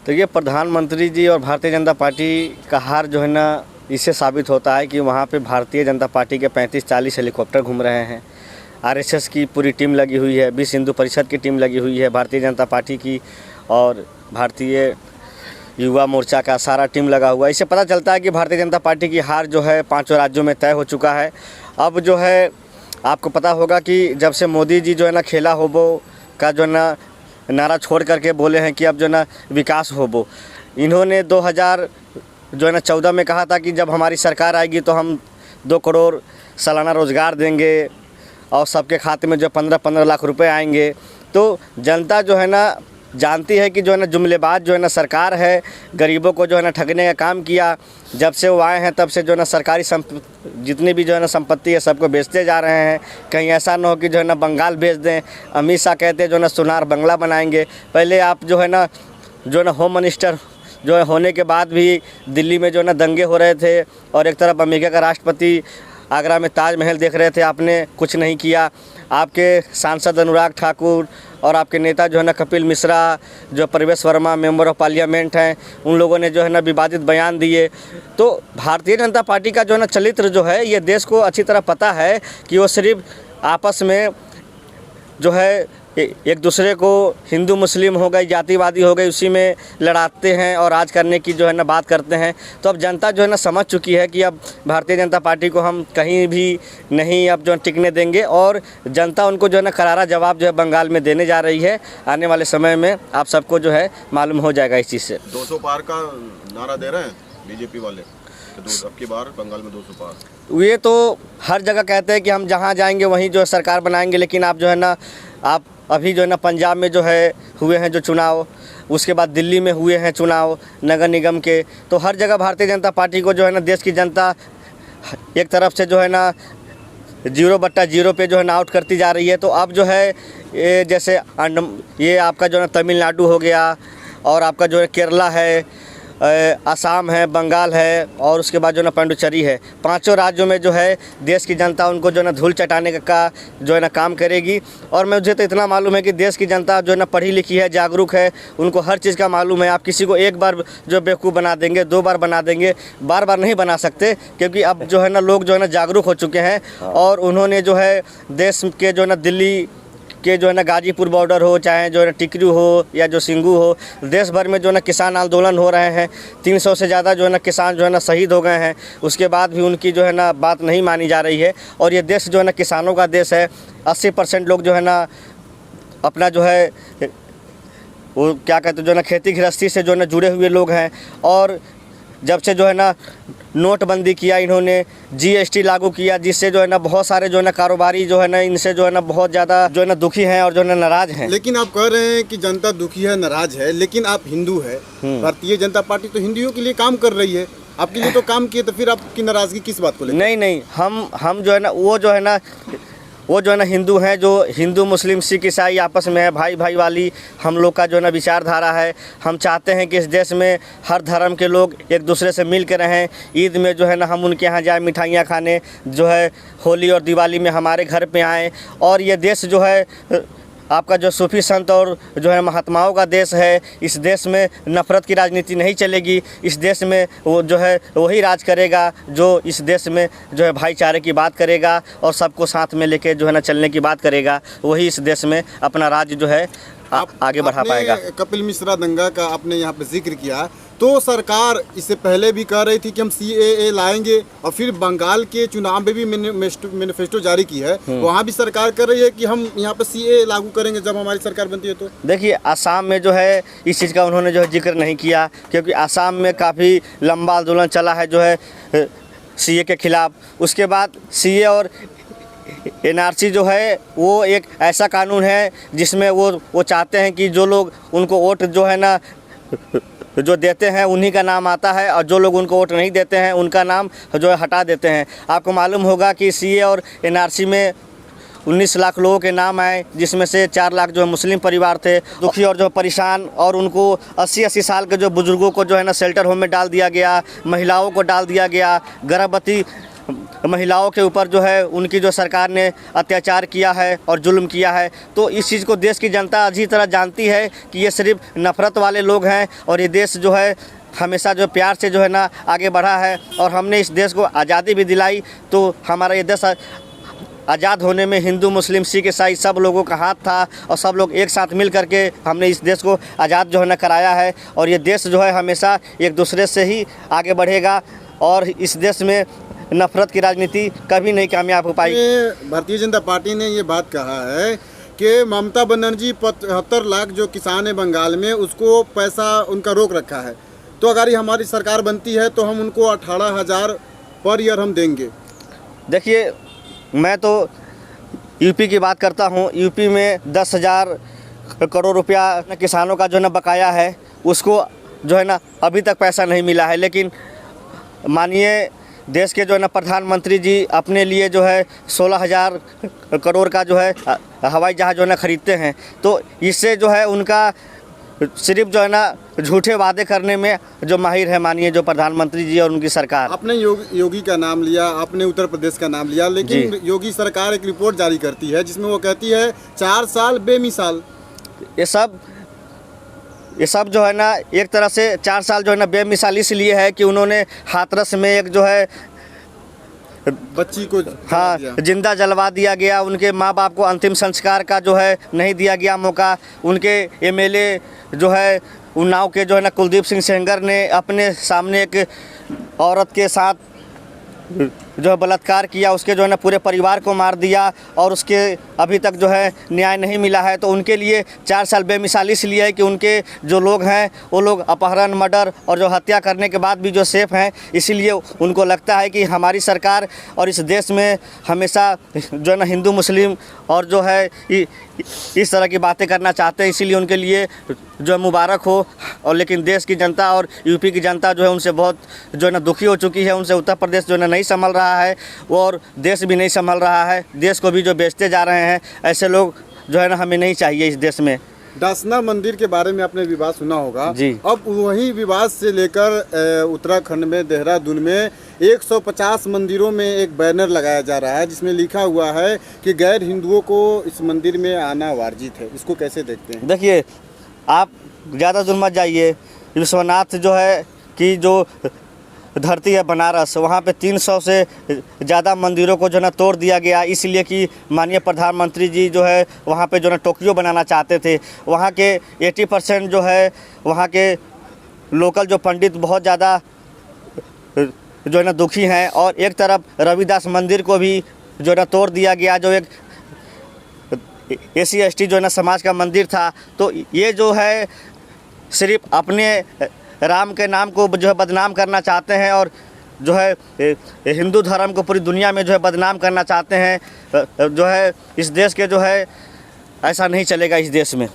तो ये प्रधानमंत्री जी और भारतीय जनता पार्टी का हार जो है ना, इससे साबित होता है कि वहाँ पे भारतीय जनता पार्टी के 35-40 हेलीकॉप्टर घूम रहे हैं। आरएसएस की पूरी टीम लगी हुई है, विश्व हिंदू परिषद की टीम लगी हुई है, भारतीय जनता पार्टी की और भारतीय युवा मोर्चा का सारा टीम लगा हुआ है। इससे पता चलता है कि भारतीय जनता पार्टी की हार जो है 5 राज्यों में तय हो चुका है। अब जो है आपको पता होगा कि जब से मोदी जी जो है ना खेला होबो का जो है ना नारा छोड़ करके बोले हैं कि अब जो है ना विकास होबो। इन्होंने 2014 में कहा था कि जब हमारी सरकार आएगी तो हम 2 करोड़ सालाना रोज़गार देंगे और सबके खाते में जो 15-15 लाख रुपए आएंगे। तो जनता जो है ना जानती है कि जो है ना जुमलेबाज जो है ना सरकार है, गरीबों को जो है ना ठगने का काम किया। जब से वो आए हैं तब से जो है ना सरकारी जितनी भी जो है ना संपत्ति है सबको बेचते जा रहे हैं। कहीं ऐसा ना हो कि जो है ना बंगाल बेच दें। अमित शाह कहते हैं जो है ना सोनार बंगला बनाएंगे। पहले आप जो है ना होम मिनिस्टर जो है होने के बाद भी दिल्ली में जो है ना दंगे हो रहे थे और एक तरफ अमेरिका का राष्ट्रपति आगरा में ताजमहल देख रहे थे, आपने कुछ नहीं किया। आपके सांसद अनुराग ठाकुर और आपके नेता जो है ना कपिल मिश्रा, जो प्रवेश वर्मा मेंबर ऑफ पार्लियामेंट हैं, उन लोगों ने जो है ना विवादित बयान दिए। तो भारतीय जनता पार्टी का जो है ना चरित्र जो है, ये देश को अच्छी तरह पता है कि वो सिर्फ आपस में जो है एक दूसरे को हिंदू मुस्लिम हो गए, जातिवादी हो गए, उसी में लड़ाते हैं और राज करने की जो है ना बात करते हैं। तो अब जनता जो है ना समझ चुकी है कि अब भारतीय जनता पार्टी को हम कहीं भी नहीं अब जो टिकने देंगे और जनता उनको जो है ना करारा जवाब जो है बंगाल में देने जा रही है। आने वाले समय में आप सबको जो है मालूम हो जाएगा इस चीज़ से। 200 पार का नारा दे रहे हैं बीजेपी वाले, अब की बार बंगाल में 200 पार। ये तो हर जगह कहते हैं कि हम जहाँ जाएंगे वहीं जो है सरकार बनाएंगे, लेकिन आप जो है ना आप अभी जो है ना पंजाब में जो है हुए हैं जो चुनाव, उसके बाद दिल्ली में हुए हैं चुनाव नगर निगम के। तो हर जगह भारतीय जनता पार्टी को जो है ना देश की जनता एक तरफ से जो है ना 0/0 पे जो है ना आउट करती जा रही है। तो अब जो है ये जैसे ये आपका जो है ना तमिलनाडु हो गया और आपका जो है केरला है, असम है, बंगाल है और उसके बाद जो है ना पांडुचेरी है। 5 राज्यों में जो है देश की जनता उनको जो है ना धूल चटाने का जो है ना काम करेगी। और मुझे तो इतना मालूम है कि देश की जनता जो है ना पढ़ी लिखी है, जागरूक है, उनको हर चीज़ का मालूम है। आप किसी को एक बार जो बेवकूफ़ बना देंगे, 2 बार बना देंगे, बार नहीं बना सकते, क्योंकि अब जो है ना लोग जो है ना जागरूक हो चुके हैं। और उन्होंने जो है देश के जो है ना दिल्ली के जो है ना गाजीपुर बॉर्डर हो, चाहे जो है ना टिकरी हो या जो सिंगू हो, देश भर में जो है ना किसान आंदोलन हो रहे हैं। 300 से ज़्यादा जो है ना किसान जो है ना शहीद हो गए हैं। उसके बाद भी उनकी जो है ना बात नहीं मानी जा रही है। और ये देश जो है ना किसानों का देश है। 80% लोग जो है ना अपना जो है वो क्या कहते हैं जो है ना खेती गृहस्थी से जो है ना जुड़े हुए लोग हैं। और जब से जो है ना नोटबंदी किया, इन्होंने जीएसटी लागू किया, जिससे जो है ना बहुत सारे जो है ना कारोबारी जो है ना इनसे जो है ना बहुत ज़्यादा जो है ना दुखी हैं और जो है ना नाराज़ हैं। लेकिन आप कह रहे हैं कि जनता दुखी है, नाराज़ है, लेकिन आप हिंदू है। भारतीय जनता पार्टी तो हिंदुओं के लिए काम कर रही है, आपके लिए तो काम किए, तो फिर आपकी नाराज़गी किस बात को लेकर? नहीं, हम जो है ना वो जो है ना हिंदू हैं, जो हिंदू मुस्लिम सिख ईसाई आपस में है, भाई वाली हम लोग का जो है ना विचारधारा है। हम चाहते हैं कि इस देश में हर धर्म के लोग एक दूसरे से मिल के रहें। ईद में जो है ना हम उनके यहाँ जाए मिठाइयाँ खाने, जो है होली और दिवाली में हमारे घर पे आएँ। और ये देश जो है आपका जो सूफी संत और जो है महात्माओं का देश है। इस देश में नफ़रत की राजनीति नहीं चलेगी। इस देश में वो जो है वही राज करेगा जो इस देश में जो है भाईचारे की बात करेगा और सबको साथ में लेके जो है ना चलने की बात करेगा। वही इस देश में अपना राज्य जो है आगे बढ़ा पाएगा। कपिल मिश्रा दंगा का आपने यहाँ पे जिक्र किया, तो सरकार इससे पहले भी कह रही थी कि हम CAA लाएंगे और फिर बंगाल के चुनाव में भी मैनिफेस्टो जारी की है, वहाँ भी सरकार कर रही है कि हम यहाँ पे CAA लागू करेंगे जब हमारी सरकार बनती है। तो देखिए असम में जो है इस चीज़ का उन्होंने जो है जिक्र नहीं किया, क्योंकि असम में काफ़ी लंबा आंदोलन चला है जो है CAA के खिलाफ। उसके बाद CAA और NRC जो है वो एक ऐसा कानून है जिसमें वो चाहते हैं कि जो लोग उनको वोट जो है ना जो देते हैं उन्हीं का नाम आता है और जो लोग उनको वोट नहीं देते हैं उनका नाम जो है हटा देते हैं। आपको मालूम होगा कि CAA और NRC में 19 लाख लोगों के नाम आए, जिसमें से 4 लाख जो है मुस्लिम परिवार थे, दुखी और जो परेशान। और उनको 80 साल के जो बुज़ुर्गों को जो है ना शेल्टर होम में डाल दिया गया, महिलाओं को डाल दिया गया, गर्भवती महिलाओं के ऊपर जो है उनकी जो सरकार ने अत्याचार किया है और जुल्म किया है, तो इस चीज़ को देश की जनता अच्छी तरह जानती है कि ये सिर्फ नफ़रत वाले लोग हैं और ये देश जो है हमेशा जो प्यार से जो है ना आगे बढ़ा है और हमने इस देश को आज़ादी भी दिलाई। तो हमारा ये देश आज़ाद होने में हिंदू मुस्लिम सिख ईसाई सब लोगों का हाथ था और सब लोग एक साथ मिल करके हमने इस देश को आज़ाद जो है ना कराया है और ये देश जो है हमेशा एक दूसरे से ही आगे बढ़ेगा और इस देश में नफ़रत की राजनीति कभी नहीं कामयाब हो पाई। भारतीय जनता पार्टी ने ये बात कहा है कि ममता बनर्जी 75 लाख जो किसान है बंगाल में उसको पैसा उनका रोक रखा है, तो अगर ये हमारी सरकार बनती है तो हम उनको 18,000 पर ईयर हम देंगे। देखिए, मैं तो यूपी की बात करता हूँ। यूपी में 10,000 करोड़ रुपया किसानों का जो है ना बकाया है, उसको जो है ना अभी तक पैसा नहीं मिला है। लेकिन माननीय देश के जो है ना प्रधानमंत्री जी अपने लिए जो है 16,000 करोड़ का जो है हवाई जहाज़ जो है ना ख़रीदते हैं, तो इससे जो है उनका सिर्फ जो है ना झूठे वादे करने में जो माहिर है माननीय जो प्रधानमंत्री जी और उनकी सरकार। आपने योगी का नाम लिया, आपने उत्तर प्रदेश का नाम लिया, लेकिन योगी सरकार एक रिपोर्ट जारी करती है जिसमें वो कहती है 4 साल बेमिसाल। ये सब जो है ना एक तरह से 4 साल जो है ना बेमिसाल इसलिए है कि उन्होंने हाथरस में एक जो है बच्ची को जिंदा जलवा दिया गया, उनके माँ बाप को अंतिम संस्कार का जो है नहीं दिया गया मौका। उनके एमएलए जो है उन्नाव के जो है ना कुलदीप सिंह सेंगर ने अपने सामने एक औरत के साथ जो है बलात्कार किया, उसके जो है ना पूरे परिवार को मार दिया और उसके अभी तक जो है न्याय नहीं मिला है। तो उनके लिए 4 साल बेमिसाल इसलिए है कि उनके जो लोग हैं वो लोग अपहरण मर्डर और जो हत्या करने के बाद भी जो सेफ हैं, इसीलिए उनको लगता है कि हमारी सरकार और इस देश में हमेशा जो है ना हिंदू मुस्लिम और जो है इस तरह की बातें करना चाहते हैं, इसीलिए उनके लिए जो है मुबारक हो। और लेकिन देश की जनता और यूपी की जनता जो है उनसे बहुत जो है ना दुखी हो चुकी है। उनसे उत्तर प्रदेश जो है ना नहीं संभल रहा है और देश भी नहीं संभल रहा है, देश को भी जो बेचते जा रहे हैं। ऐसे लोग जो है ना हमें नहीं चाहिए इस देश में। दासना मंदिर के बारे में आपने विवाद सुना होगा जी। अब वही विवाद से लेकर उत्तराखंड में देहरादून में 150 मंदिरों में एक बैनर लगाया जा रहा है जिसमें लिखा हुआ है कि गैर हिंदुओं को इस मंदिर में आना वर्जित है। इसको कैसे देखते हैं? देखिए, आप ज़्यादा दूर मत जाइए। विश्वनाथ जो है कि जो धरती है बनारस, वहाँ पे 300 से ज़्यादा मंदिरों को जो है ना तोड़ दिया गया, इसलिए कि माननीय प्रधानमंत्री जी जो है वहाँ पे जो है टोक्यो बनाना चाहते थे। वहाँ के 80% जो है वहाँ के लोकल जो पंडित बहुत ज़्यादा जो है ना दुखी हैं और एक तरफ रविदास मंदिर को भी जो है ना तोड़ दिया गया, जो एक SC ST जो है ना समाज का मंदिर था। तो ये जो है सिर्फ अपने राम के नाम को जो है बदनाम करना चाहते हैं और जो है हिंदू धर्म को पूरी दुनिया में जो है बदनाम करना चाहते हैं। जो है इस देश के जो है ऐसा नहीं चलेगा इस देश में।